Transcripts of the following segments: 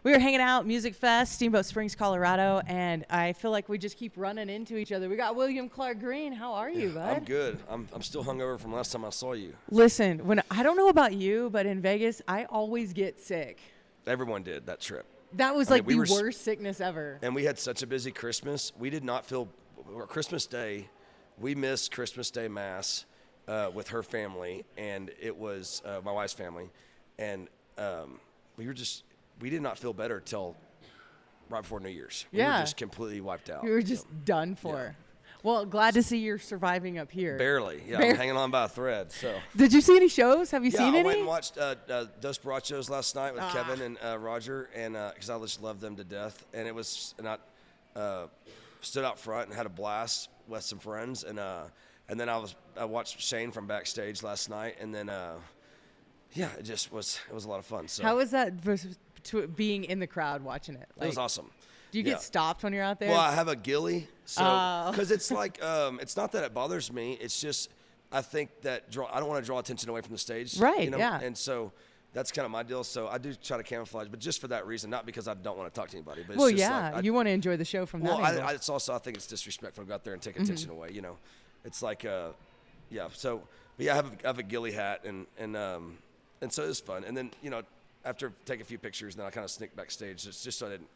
We were hanging out, Music Fest, Steamboat Springs, Colorado, and I feel like we just keep running into each other. We got William Clark Green. How are you, bud? I'm good. I'm still hungover from last time I saw you. Listen, I don't know about you, but in Vegas, I always get sick. Everyone did that trip. That was the worst sickness ever. And we had such a busy Christmas. We did not feel Christmas Day. We missed Christmas Day Mass with her family, and it was my wife's family, and we did not feel better till right before New Year's. We were just completely wiped out. We were just done for. Yeah. Well, glad to see you're surviving up here. Barely. Yeah, I'm hanging on by a thread. So. Did you see any shows? Have you seen any? I went and watched Dos Borrachos last night with Kevin and Roger, and because I just love them to death. And I stood out front and had a blast with some friends, and then I watched Shane from backstage last night, and then it was a lot of fun. So. How was that versus being in the crowd watching it? It was awesome. Do you get stopped when you're out there? Well, I have a ghillie, so because it's like it's not that it bothers me. It's just I think that I don't want to draw attention away from the stage, right? You know? Yeah, and so that's kind of my deal. So I do try to camouflage, but just for that reason, not because I don't want to talk to anybody. But it's just you want to enjoy the show from that angle. It's also I think it's disrespectful to go out there and take attention away. You know, it's like So, but yeah, I have a ghillie hat, and so it's fun. And then after take a few pictures, then I kind of sneak backstage just so I didn't.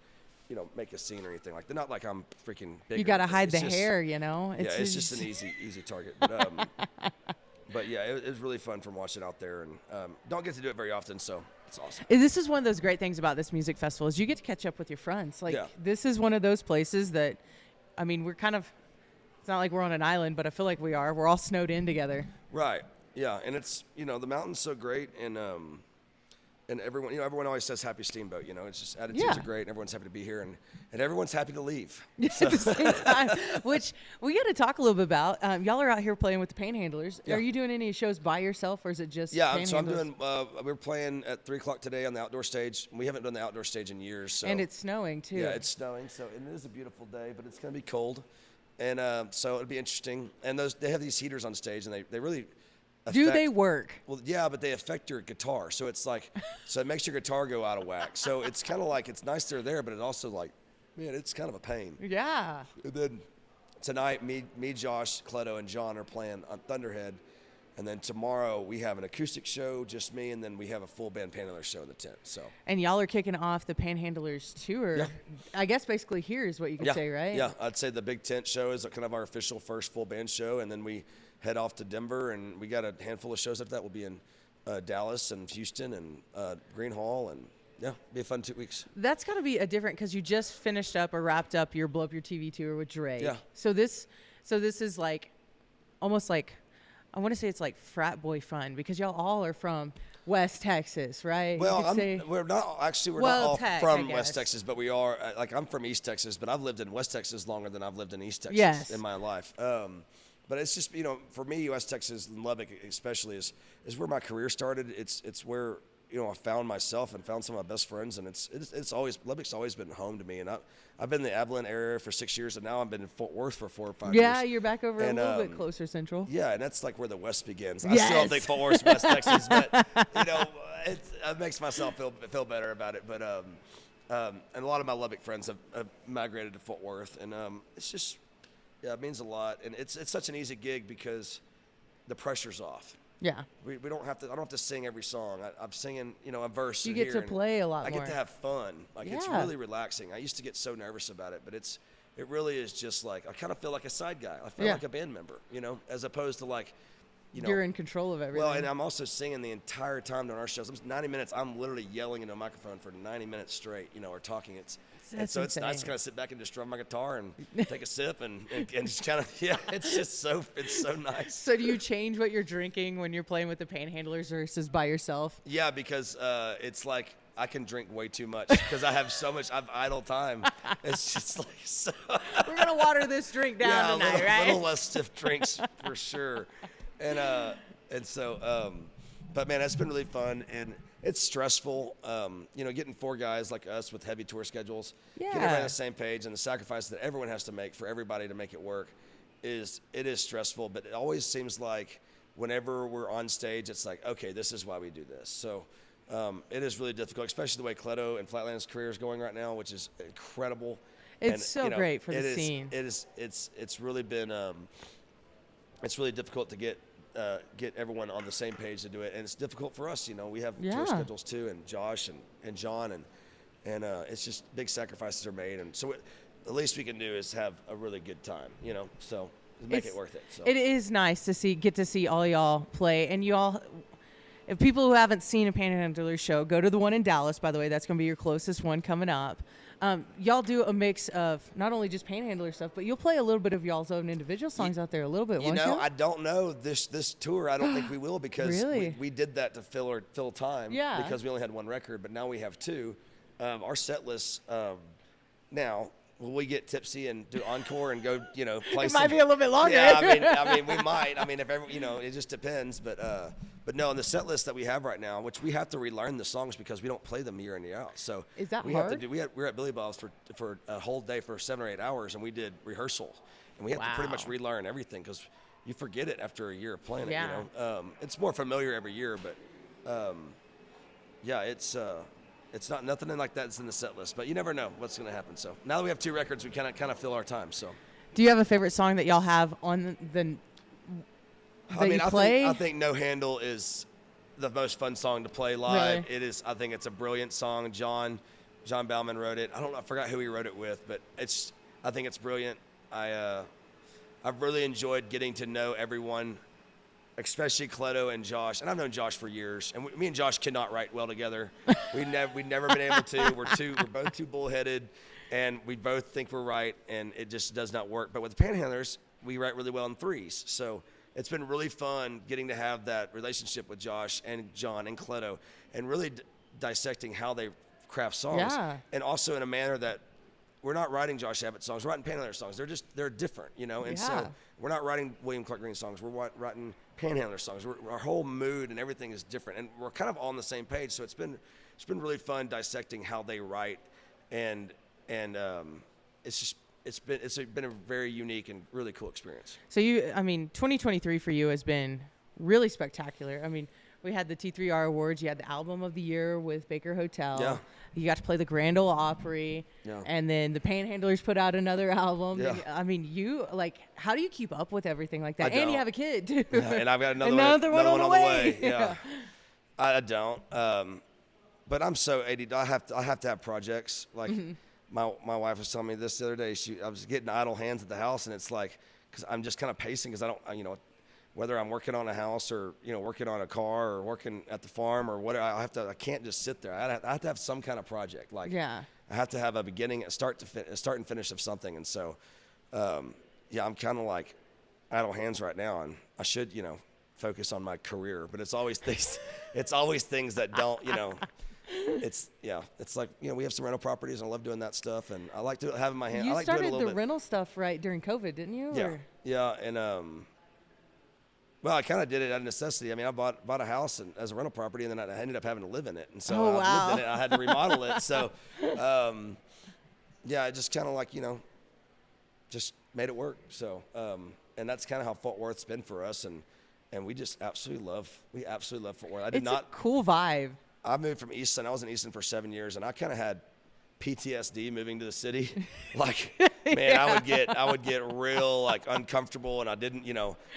Make a scene or anything like that. Not like I'm freaking big. You got to hide the hair, It's just an easy target. But yeah, it was really fun from watching out there, and don't get to do it very often, so it's awesome. This is one of those great things about this music festival is you get to catch up with your friends. This is one of those places that, I mean, we're kind of. It's not like we're on an island, but I feel like we are. We're all snowed in together. Right. Yeah, and it's the mountain's so great, and everyone always says happy Steamboat. It's just attitudes are great, and everyone's happy to be here, and everyone's happy to leave. At the same time, which we got to talk a little bit about. Y'all are out here playing with the Panhandlers. Yeah. Are you doing any shows by yourself, or is it just Panhandlers? So I'm doing. We're playing at 3:00 today on the outdoor stage. We haven't done the outdoor stage in years. So. And it's snowing too. Yeah, it's snowing. So it is a beautiful day, but it's going to be cold, and so it'll be interesting. And they have these heaters on stage, and they really. Do they work? Well, yeah, but they affect your guitar. So it's like, so it makes your guitar go out of whack. So it's kind of like, it's nice they're there, but it also like, man, it's kind of a pain. Yeah. And then tonight, me, Josh, Cleto, and John are playing on Thunderhead. And then tomorrow we have an acoustic show, just me, and then we have a full band Panhandlers show in the tent. So. And y'all are kicking off the Panhandlers tour. Yeah. I guess basically here is what you could say, right? Yeah, I'd say the big tent show is kind of our official first full band show, and then we head off to Denver, and we got a handful of shows after that. We'll be in Dallas and Houston and Green Hall, and be a fun 2 weeks. That's got to be a different, because you just finished up or wrapped up your Blow Up Your TV tour with Drake. Yeah. So this is like, almost like, I want to say it's like frat boy fun, because y'all all are from West Texas, right? Well, we're not all from West Texas, but we are. I'm from East Texas, but I've lived in West Texas longer than I've lived in East Texas in my life. But it's just, for me, West Texas and Lubbock especially is where my career started. It's where, I found myself and found some of my best friends, and it's always, Lubbock's always been home to me. And I've been in the Abilene area for 6 years, and now I've been in Fort Worth for 4 or 5 years. Yeah, you're back over a little bit closer central. Yeah, and that's like where the West begins. I still don't think Fort Worth's West Texas, but, it makes myself feel better about it. But, and a lot of my Lubbock friends have migrated to Fort Worth, and it's just, yeah, it means a lot, and it's such an easy gig because the pressure's off. Yeah, we don't have to. I don't have to sing every song. I'm singing, a verse. You get to play a lot more. I get to have fun. It's really relaxing. I used to get so nervous about it, but it really is just like I kind of feel like a side guy. I feel like a band member, as opposed to like. You're in control of everything. Well, and I'm also singing the entire time during our shows. 90 minutes. I'm literally yelling into a microphone for 90 minutes straight, or talking. It's nice to kind of sit back and just drum my guitar and take a sip and just kind of it's so nice. So do you change what you're drinking when you're playing with the Panhandlers versus by yourself? Yeah, because it's like I can drink way too much because I have so much. I've idle time. It's just like so. We're gonna water this drink down tonight, right? A little less stiff drinks for sure. And so, but man, it's been really fun, and it's stressful. Getting 4 guys like us with heavy tour schedules, getting everybody on the same page, and the sacrifice that everyone has to make for everybody to make it work is stressful. But it always seems like whenever we're on stage, it's like, okay, this is why we do this. So It is really difficult, especially the way Cleto and Flatland's career is going right now, which is incredible. It's great for the scene. It's really been it's really difficult to get everyone on the same page to do it, and it's difficult for us. We have tour schedules too, and Josh and John, and it's just big sacrifices are made, and so the least we can do is have a really good time. So make it worth it. So. It is nice to get to see all y'all play, and y'all. If people who haven't seen a Panhandler show, go to the one in Dallas, by the way. That's going to be your closest one coming up. Y'all do a mix of not only just Panhandler stuff, but you'll play a little bit of y'all's own individual songs out there a little bit, won't you? I don't know. This tour, I don't think we will because we did that to fill time because we only had one record, but now we have two. Our set list now, will we get tipsy and do encore and go, play It might be a little bit longer. Yeah, I mean, we might. I mean, if ever, it just depends. But no, in the set list that we have right now, which we have to relearn the songs because we don't play them year in year out. So is that we hard? have to do. We were at Billy Bob's for a whole day for 7 or 8 hours, and we did rehearsal, and we had to pretty much relearn everything because you forget it after a year of playing it. It's more familiar every year, but it's not nothing like that's in the set list. But you never know what's going to happen. So now that we have two records, we kind of fill our time. So, do you have a favorite song that y'all have on the? I think No Handle is the most fun song to play live. Really? It is. I think it's a brilliant song. John Bauman wrote it. I forgot who he wrote it with, but I think it's brilliant. I've really enjoyed getting to know everyone, especially Cleto and Josh. And I've known Josh for years. And me and Josh cannot write well together. We've never been able to. We're both too bullheaded, and we both think we're right, and it just does not work. But with the Panhandlers, we write really well in threes. So it's been really fun getting to have that relationship with Josh and John and Cleto and really dissecting how they craft songs. Yeah. And also in a manner that we're not writing Josh Abbott songs, we're writing Panhandler songs. They're different, And so we're not writing William Clark Green songs. We're writing Panhandler songs. Our whole mood and everything is different. And we're kind of all on the same page. So it's been really fun dissecting how they write and it's been a very unique and really cool experience. So 2023 for you has been really spectacular. I mean, we had the T3R Awards. You had the Album of the Year with Baker Hotel. Yeah. You got to play the Grand Ole Opry. Yeah. And then the Panhandlers put out another album. Yeah. I mean, how do you keep up with everything like that? I don't. And you have a kid, too. Yeah, and I've got another one on the way. Yeah. I don't. But I'm so ADD. I have to have projects. Like my wife was telling me this the other day. I was getting idle hands at the house, and it's like, because I'm just kind of pacing because I don't, whether I'm working on a house or working on a car or working at the farm or whatever, I can't just sit there. I have to have some kind of project. Like I have to have a beginning, a start and finish of something. And so, I'm kind of like idle hands right now, and I should focus on my career. But it's always things. It's always things that don't. It's like we have some rental properties, and I love doing that stuff, and I like to have in my hand. You I like started doing a little the bit. rental stuff right during COVID, didn't you? And well, I kind of did it out of necessity. I mean, I bought a house as a rental property, and then I ended up having to live in it. And so I lived in it. I had to remodel it. So, I just kind of like, just made it work. So, and that's kind of how Fort Worth's been for us. And we just absolutely love Fort Worth. It's a cool vibe. I moved from Easton. I was in Easton for 7 years, and I kind of had PTSD moving to the city. Like, man, I would get real like uncomfortable, and I didn't,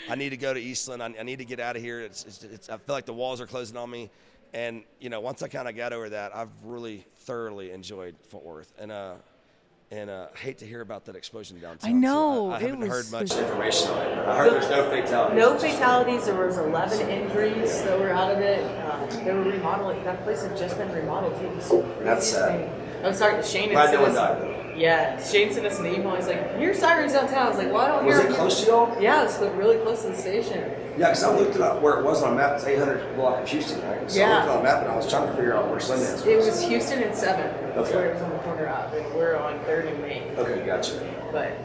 I need to go to Eastland. I need to get out of here. I feel like the walls are closing on me, and once I kind of got over that, I've really thoroughly enjoyed Fort Worth, and hate to hear about that explosion downtown. I know. I haven't heard much information on it. I heard there's no fatalities. No fatalities. There was 11 injuries that were out of it. They were remodeling. That place had just been remodeled too. That's sad. I'm sorry, Shane. Glad no one died though. Yeah, Shane sent us an email. He's like, "Here's sirens downtown." I was like, "Well, I don't hear." Was it close to y'all? Yeah, it was really close to the station. Yeah, because I looked it up where it was on a map. It's 800 block of Houston, right? So I looked on the map and I was trying to figure out where Sundance was. It was Houston and 7th. That's Okay. where it was on the corner of, and we're on 3rd and Main. Okay, gotcha. But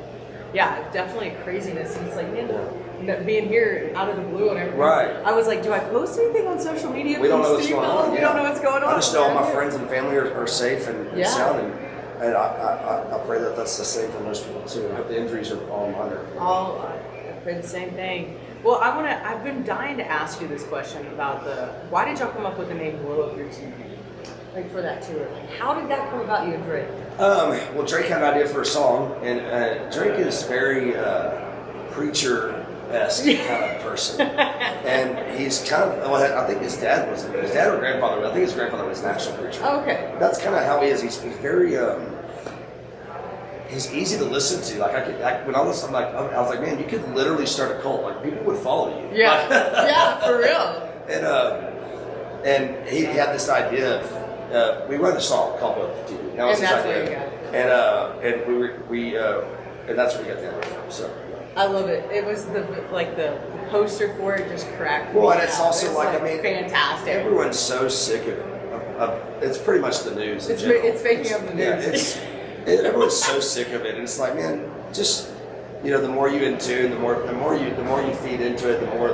yeah, definitely craziness. And it's like, man, being here out of the blue and everything. Right. I was like, do I post anything on social media? We don't know what's going on. We don't know what's going on. I just know all my friends and family are safe and sound, and I pray that that's the same for most people too. I hope the injuries are all minor. I pray the same thing. Well, I've been dying to ask you this question about why did y'all come up with the name Blow Up Your TV? Like for that tour, like how did that come about you and Drake? Well, Drake had an idea for a song, and Drake is very preacher-esque kind of person, and he's kind of. Well, I think his dad or grandfather. I think his grandfather was an actual preacher. Oh, okay. That's kind of how he is. He's very. He's easy to listen to. Like when I listen, I was like, man, you could literally start a cult. Like people would follow you. Yeah, yeah, for real. And he had this idea of. We wrote a song called "Blow Up Your TV." That was his idea. Where you got it. And that's where we got the idea from. So. I love it. It was the poster for it just cracked. Well, and it's also I mean, fantastic. Everyone's so sick of it's pretty much the news. It's faking up the news. Everyone's so sick of it, and it's like, man, just the more you in tune, the more you feed into it, the more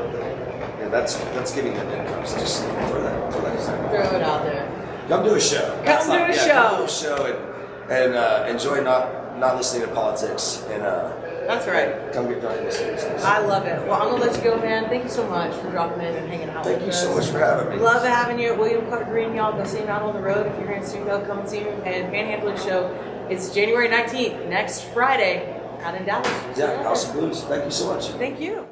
that's giving them income. So just throw it out there. Come do a show. Come do a show and enjoy not listening to politics and. That's right. Come get done listening. I love it. Well, I'm gonna let you go, man. Thank you so much for dropping in and hanging out with us. Thank you so much for having me. Love having you at William Clark Green, y'all. Go see him out on the road. If you're in Steamboat, come and see him. And Panhandling Show. It's January 19th, next Friday, out in Dallas. Yeah, House of Blues. Thank you so much. Thank you.